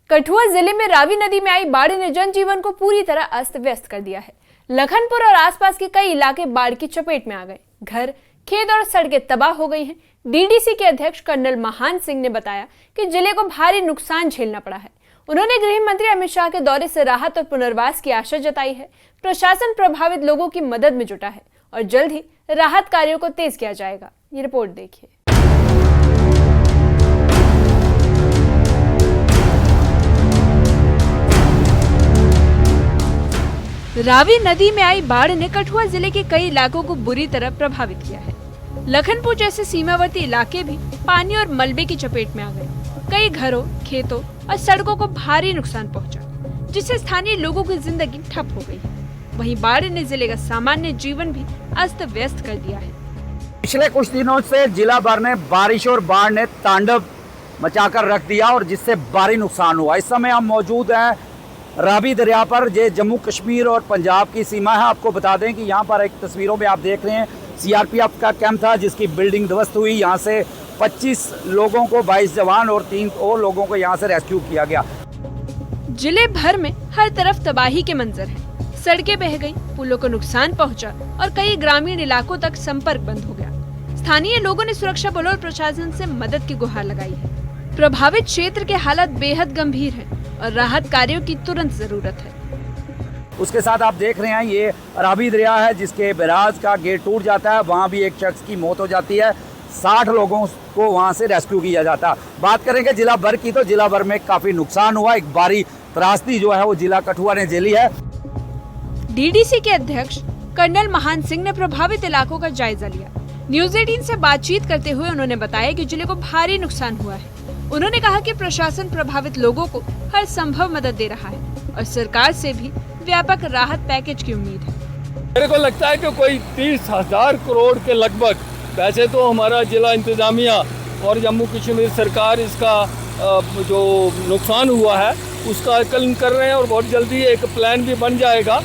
कठुआ जिले में रावी नदी में आई बाढ़ ने जनजीवन को पूरी तरह अस्त व्यस्त कर दिया है। लखनपुर और आसपास के कई इलाके बाढ़ की चपेट में आ गए। घर, खेत और सड़कें तबाह हो गई हैं। डीडीसी के अध्यक्ष कर्नल महान सिंह ने बताया कि जिले को भारी नुकसान झेलना पड़ा है। उन्होंने गृह मंत्री अमित शाह के दौरे से राहत और पुनर्वास की आशा जताई है। प्रशासन प्रभावित लोगों की मदद में जुटा है और जल्द ही राहत कार्यों को तेज किया जाएगा। ये रिपोर्ट देखिए। रावी नदी में आई बाढ़ ने कठुआ जिले के कई इलाकों को बुरी तरह प्रभावित किया है। लखनपुर जैसे सीमावर्ती इलाके भी पानी और मलबे की चपेट में आ गए। कई घरों, खेतों और सड़कों को भारी नुकसान पहुंचा, जिससे स्थानीय लोगों की जिंदगी ठप हो गई है। वहीं बाढ़ ने जिले का सामान्य जीवन भी अस्त व्यस्त कर दिया है। पिछले कुछ दिनों से जिला भर में बारिश और बाढ़ ने तांडव मचाकर रख दिया और जिससे भारी नुकसान हुआ। इस समय हम मौजूद हैं रावी दरिया पर, ये जम्मू कश्मीर और पंजाब की सीमा है। आपको बता दें कि यहाँ पर एक तस्वीरों में आप देख रहे हैं सीआरपीएफ का कैंप था, जिसकी बिल्डिंग ध्वस्त हुई। यहाँ से 25 लोगों को, 22 जवान और 3 और लोगों को यहाँ से रेस्क्यू किया गया। जिले भर में हर तरफ तबाही के मंजर हैं। सड़कें बह गई, पुलों को नुकसान पहुंचा और कई ग्रामीण इलाकों तक संपर्क बंद हो गया। स्थानीय लोगों ने सुरक्षा बलों और प्रशासन से मदद की गुहार लगाई है। प्रभावित क्षेत्र के हालात बेहद गंभीर हैं और राहत कार्यों की तुरंत जरूरत है। उसके साथ आप देख रहे हैं ये रावी दरिया है, जिसके बैराज का गेट टूट जाता है। वहाँ भी एक शख्स की मौत हो जाती है। 60 लोगों को वहाँ से रेस्क्यू किया जाता है। बात करेंगे जिला भर की, तो जिला भर में काफी नुकसान हुआ। एक भारी त्रासदी जो है वो जिला कठुआ ने झेली है। डीडीसी के अध्यक्ष कर्नल महान सिंह ने प्रभावित इलाकों का जायजा लिया। न्यूज 18 से बातचीत करते हुए उन्होंने बताया कि जिले को भारी नुकसान हुआ है। उन्होंने कहा कि प्रशासन प्रभावित लोगों को हर संभव मदद दे रहा है और सरकार से भी व्यापक राहत पैकेज की उम्मीद है। मेरे को लगता है कि कोई 30,000 करोड़ के लगभग पैसे तो हमारा जिला इंतजामिया और जम्मू कश्मीर सरकार इसका जो नुकसान हुआ है उसका आकलन कर रहे हैं और बहुत जल्दी एक प्लान भी बन जाएगा।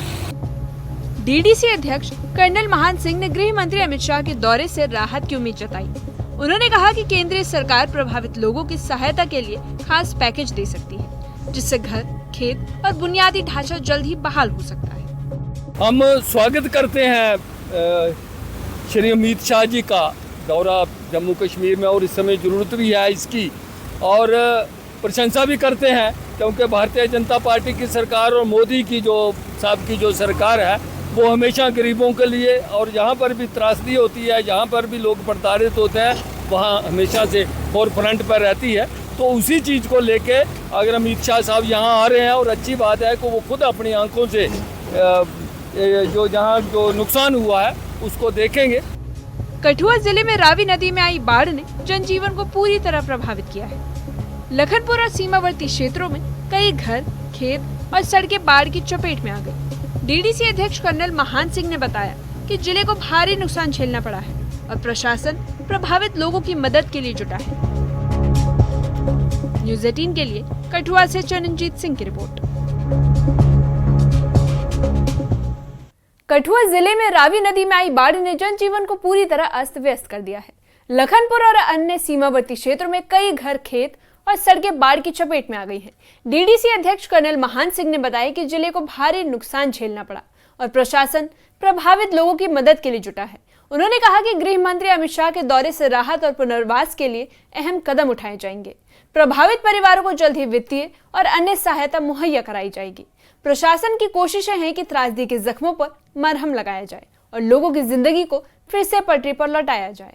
डीडीसी अध्यक्ष कर्नल महान सिंह ने गृह मंत्री अमित शाह के दौरे से राहत की उम्मीद जताई। उन्होंने कहा कि केंद्रीय सरकार प्रभावित लोगों की सहायता के लिए खास पैकेज दे सकती है, जिससे घर, खेत और बुनियादी ढांचा जल्द ही बहाल हो सकता है। हम स्वागत करते हैं श्री अमित शाह जी का दौरा जम्मू कश्मीर में और इस समय ज़रूरत भी है इसकी, और प्रशंसा भी करते हैं क्योंकि भारतीय जनता पार्टी की सरकार और मोदी की साहब की जो सरकार है वो हमेशा गरीबों के लिए, और जहाँ पर भी त्रासदी होती है, जहाँ पर भी लोग प्रताड़ित होते हैं, वहाँ हमेशा से फोर फ्रंट पर रहती है। तो उसी चीज़ को लेके अगर अमित शाह साहब यहाँ आ रहे हैं, और अच्छी बात है कि वो खुद अपनी आंखों से जो नुकसान हुआ है उसको देखेंगे। कठुआ जिले में रावी नदी में आई बाढ़ ने जनजीवन को पूरी तरह प्रभावित किया है। लखनपुर और सीमावर्ती क्षेत्रों में कई घर, खेत और सड़कें बाढ़ की चपेट में आ गई। डीडीसी अध्यक्ष कर्नल महान सिंह ने बताया कि जिले को भारी नुकसान झेलना पड़ा है और प्रशासन प्रभावित लोगों की मदद के लिए जुटा है। न्यूज 18 के लिए कठुआ से चरणजीत सिंह की रिपोर्ट। कठुआ जिले में रावी नदी में आई बाढ़ ने जनजीवन को पूरी तरह अस्त व्यस्त कर दिया है। लखनपुर और अन्य सीमावर्ती क्षेत्रों में कई घर, खेत और सड़कें बाढ़ की चपेट में आ गई हैं। डीडीसी अध्यक्ष कर्नल महान सिंह ने बताया कि जिले को भारी नुकसान झेलना पड़ा और प्रशासन प्रभावित लोगों की मदद के लिए जुटा है। उन्होंने कहा कि गृह मंत्री अमित शाह के दौरे से राहत और पुनर्वास के लिए अहम कदम उठाए जाएंगे। प्रभावित परिवारों को जल्द ही वित्तीय और अन्य सहायता मुहैया कराई जाएगी। प्रशासन की कोशिशें हैं कि त्रासदी के जख्मों पर मरहम लगाया जाए और लोगों की जिंदगी को फिर से पटरी पर लौटाया जाए।